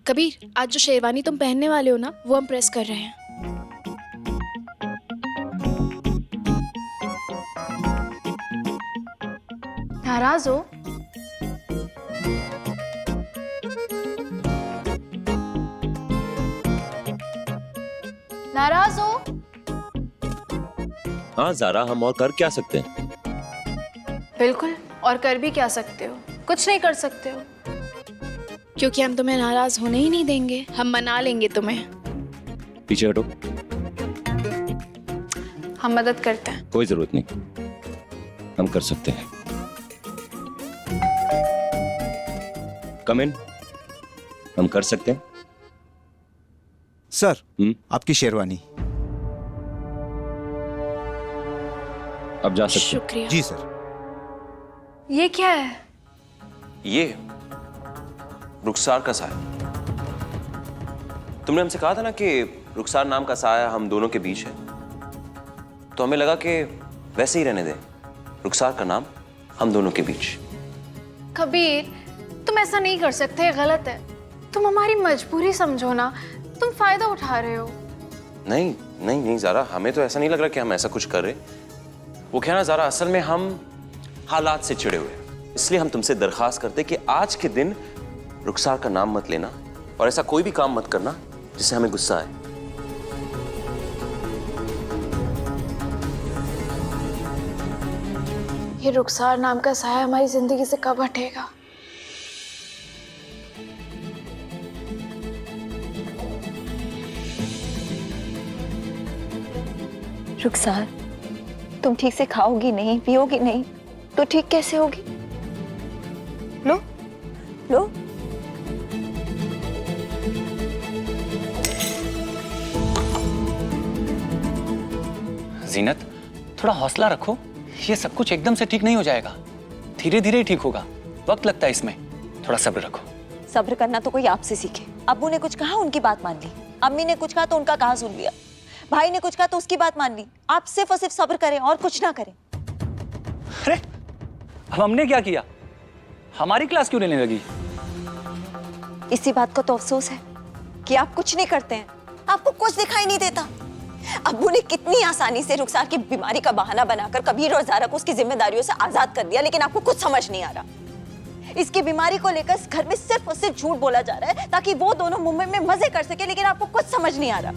कबीर, आज जो शेरवानी तुम पहनने वाले हो ना, वो हम प्रेस कर रहे हैं। नाराज हो? नाराज हो? हाँ ज़ारा, हम और कर क्या सकते हैं? बिल्कुल, और कर भी क्या सकते हो? कुछ नहीं कर सकते हो, क्योंकि हम तुम्हें नाराज होने ही नहीं देंगे। हम मना लेंगे तुम्हें। पीछे हटो। हम मदद करते हैं। कोई जरूरत नहीं, हम कर सकते हैं। कम इन, हम कर सकते हैं। सर, आपकी शेरवानी। अब जा सकते हैं। शुक्रिया। जी सर। ये क्या है? ये रुखसार का साया। तुमने हमसे कहा था ना कि रुखसार नाम का साया हम दोनों के बीच है, तो हमें लगा कि वैसे ही रहने दें। रुखसार का नाम हम दोनों के बीच। कबीर, तुम ऐसा नहीं कर सकते, ये गलत है। तुम हमारी मजबूरी समझो ना, तुम फायदा उठा रहे हो। नहीं नहीं नहीं ज़ारा, हमें तो ऐसा नहीं लग रहा कि हम ऐसा कुछ कर रहे। वो क्या ना ज़ारा, असल में हम हालात से चिढ़े हुए हैं, इसलिए हम तुमसे दरखास्त करते कि आज के दिन रुखसार का नाम मत लेना और ऐसा कोई भी काम मत करना जिससे हमें गुस्सा आए। ये रुखसार नाम का साया हमारी जिंदगी से कब हटेगा? रुखसार, तुम ठीक से खाओगी नहीं, पियोगी नहीं, तो ठीक कैसे होगी? लो लो। जीनत, थोड़ा हौसला रखो। ये सब कुछ एकदम से ठीक नहीं हो जाएगा, धीरे धीरे ही ठीक होगा। वक्त लगता है इसमें, थोड़ा सब्र रखो। सब्र करना तो कोई आपसे सीखे। अब्बू ने कुछ कहा, उनकी बात मान ली। अम्मी ने कुछ कहा तो उनका कहा सुन लिया। भाई ने कुछ कहा तो उसकी बात मान ली। आप सिर्फ और सिर्फ सब्र करें और कुछ ना करें। अरे, अब हमने क्या किया? हमारी क्लास क्यों लेने लगी? इसी बात को तो अफसोस है कि आप कुछ नहीं करते हैं, आपको कुछ दिखाई नहीं देता। अब्बू ने कितनी आसानी से रुखसार की बीमारी का बहाना बनाकर कबीर और ज़ारा को उसकी जिम्मेदारियों से आजाद कर दिया, लेकिन आपको कुछ समझ नहीं आ रहा। इसकी बीमारी को लेकर इस घर में सिर्फ और सिर्फ झूठ बोला जा रहा है ताकि वो दोनों मुंबई में मजे कर सके, लेकिन आपको कुछ समझ नहीं आ रहा।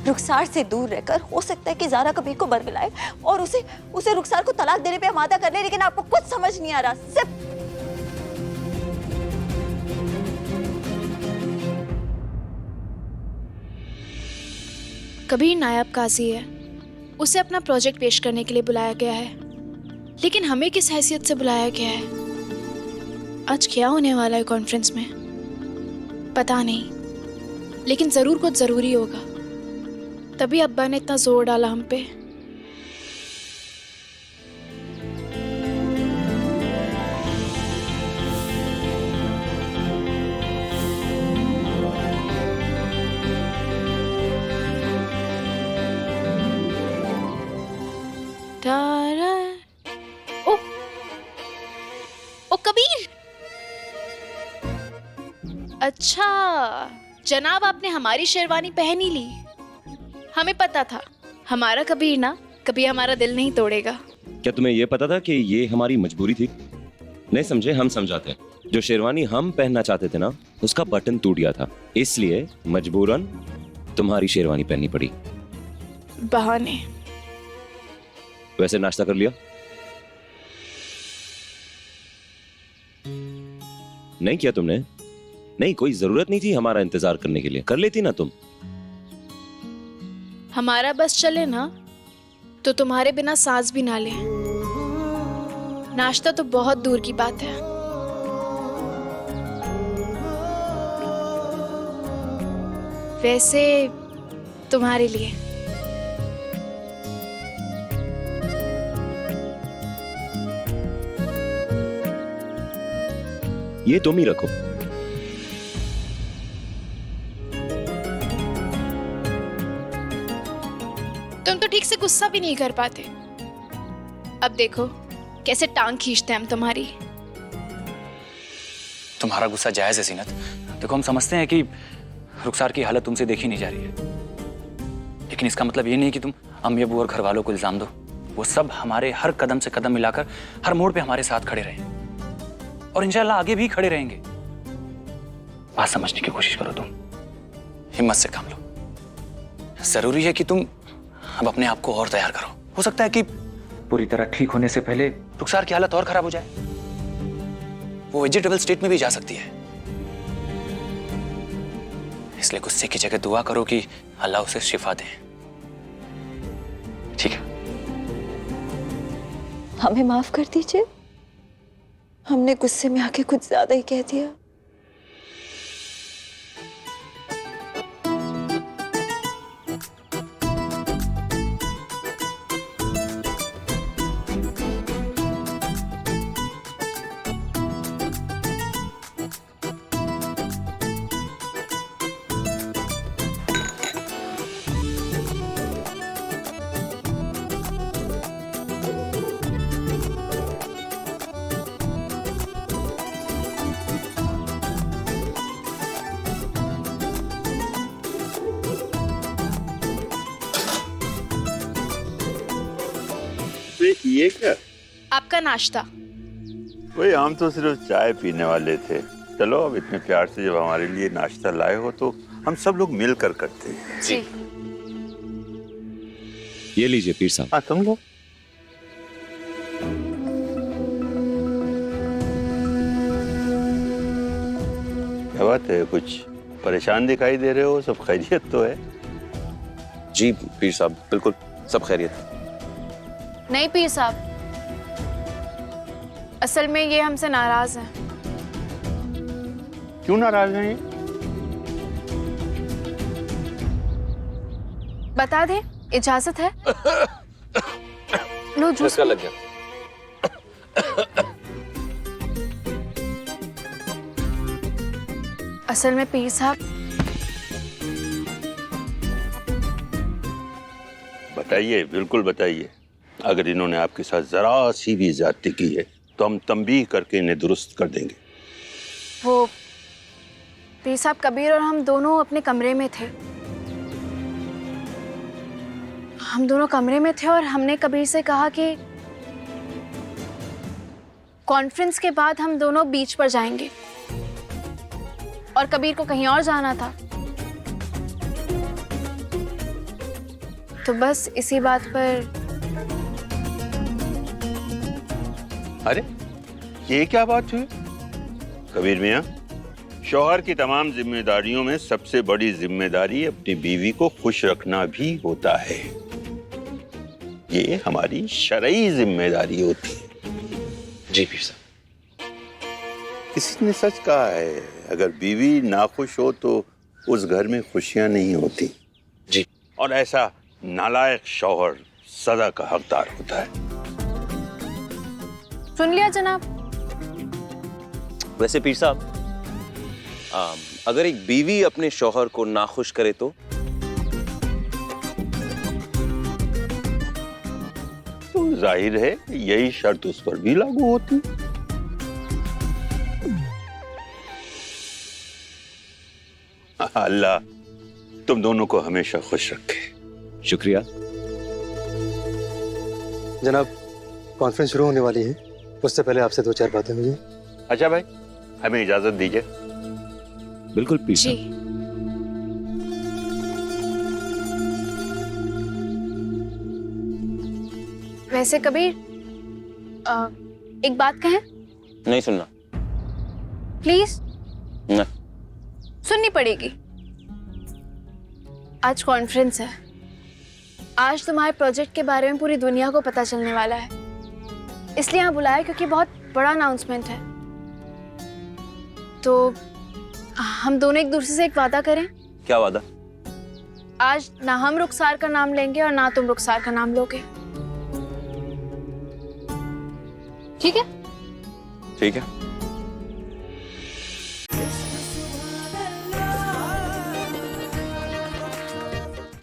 रुखसार से दूर रहकर हो सकता है कि ज़ारा कबीर को बरगलाए और उसे रुखसार को तलाक देने पे आमादा कर ले, लेकिन आपको कुछ समझ नहीं आ रहा। सिर्फ कबीर नायब काजी है, उसे अपना प्रोजेक्ट पेश करने के लिए बुलाया गया है, लेकिन हमें किस हैसियत से बुलाया गया है? आज क्या होने वाला है कॉन्फ्रेंस में पता नहीं, लेकिन जरूर कुछ जरूरी होगा। तभी अब्बा ने इतना जोर डाला हम पे। ओ, ओ कबीर! अच्छा, जनाब आपने हमारी शेरवानी पहन ही ली। हमें पता था हमारा कबीर ना कभी हमारा दिल नहीं तोड़ेगा। क्या तुम्हें यह पता था कि ये हमारी मजबूरी थी? नहीं समझे, हम समझाते हैं। जो शेरवानी हम पहनना चाहते थे ना, उसका बटन टूट गया था, इसलिए मजबूरन तुम्हारी शेरवानी पहननी पड़ी। बहाने। वैसे नाश्ता कर लिया? नहीं किया तुमने? नहीं, कोई जरूरत नहीं थी हमारा इंतजार करने के लिए, कर लेती ना तुम। हमारा बस चले ना तो तुम्हारे बिना सांस भी ना ले। नाश्ता तो बहुत दूर की बात है। वैसे तुम्हारे लिए ये तुम ही रखो। तुम तो ठीक से गुस्सा भी नहीं कर पाते। अब देखो कैसे टांग खींचते हैं हम तुम्हारी। तुम्हारा गुस्सा जायज है जीनत, देखो, हम समझते हैं कि रुखसार की हालत तुमसे देखी नहीं जा रही है, लेकिन इसका मतलब ये नहीं कि तुम अम्मी अबू और घर वालों को इल्जाम दो। वो सब हमारे हर कदम से कदम मिलाकर हर मोड़ पे हमारे साथ खड़े रहे और इंशाल्लाह आगे भी खड़े रहेंगे। बात समझने की कोशिश करो, तुम हिम्मत से काम लो। जरूरी है कि तुम अब अपने आप को और तैयार करो। हो सकता है कि पूरी तरह ठीक होने से पहले रुखसार की हालत और खराब हो जाए, वो वेजिटेबल स्टेट में भी जा सकती है। इसलिए गुस्से की जगह दुआ करो कि अल्लाह उसे शिफा दे। ठीक है? हमें माफ कर दीजिए, हमने गुस्से में आके कुछ ज्यादा ही कह दिया। ये क्या? आपका नाश्ता। वही, हम तो सिर्फ चाय पीने वाले थे। चलो, अब इतने प्यार से जब हमारे लिए नाश्ता लाए हो तो हम सब लोग मिलकर करते हैं। जी। ये लीजिए पीर साहब। हाँ, तुम लोग क्या बात है, कुछ परेशान दिखाई दे रहे हो? सब खैरियत तो है? जी पीर साहब, बिल्कुल सब खैरियत। नहीं पीर साहब, असल में ये हमसे नाराज हैं। क्यों नाराज हैं ये? बता दें, इजाजत है? लो जूस। लग गया। असल में पीर साहब, बताइए, बिल्कुल बताइए। अगर इन्होंने आपके साथ जरा सी भी ज्यादती की है तो हम तंबीह करके इन्हें दुरुस्त कर देंगे। वो पीर साहब, कबीर और हम दोनों अपने कमरे में थे। हम दोनों कमरे में थे और हमने कबीर से कहा कि कॉन्फ्रेंस के बाद हम दोनों बीच पर जाएंगे, और कबीर को कहीं और जाना था। तो बस इसी बात पर। अरे, ये क्या बात हुई? कबीर मियाँ, शौहर की तमाम जिम्मेदारियों में सबसे बड़ी जिम्मेदारी अपनी बीवी को खुश रखना भी होता है। ये हमारी शरई जिम्मेदारी होती है। जी पीर साहब। किसी ने सच कहा है, अगर बीवी नाखुश हो तो उस घर में खुशियां नहीं होती। जी। और ऐसा नालायक शौहर सजा का हकदार होता है। सुन लिया जनाब? वैसे पीर साहब, अगर एक बीवी अपने शौहर को नाखुश करे तो जाहिर है यही शर्त उस पर भी लागू होती। अल्लाह तुम दोनों को हमेशा खुश रखे। शुक्रिया। जनाब, कॉन्फ्रेंस शुरू होने वाली है, उससे पहले आपसे 2-4 बातें हुई हैं। अच्छा भाई, हमें इजाजत दीजिए। बिल्कुल पीर जी। साहब। वैसे कबीर, एक बात कहें? नहीं सुनना। प्लीज। ना। सुननी पड़ेगी। आज कॉन्फ्रेंस है। आज तुम्हारे प्रोजेक्ट के बारे में पूरी दुनिया को पता चलने वाला है, इसलिए यहाँ बुलाया क्योंकि बहुत बड़ा अनाउंसमेंट है। तो हम दोनों एक दूसरे से एक वादा करें। क्या वादा? आज ना हम रुखसार का नाम लेंगे और ना तुम रुखसार का नाम लोगे। ठीक है? ठीक है।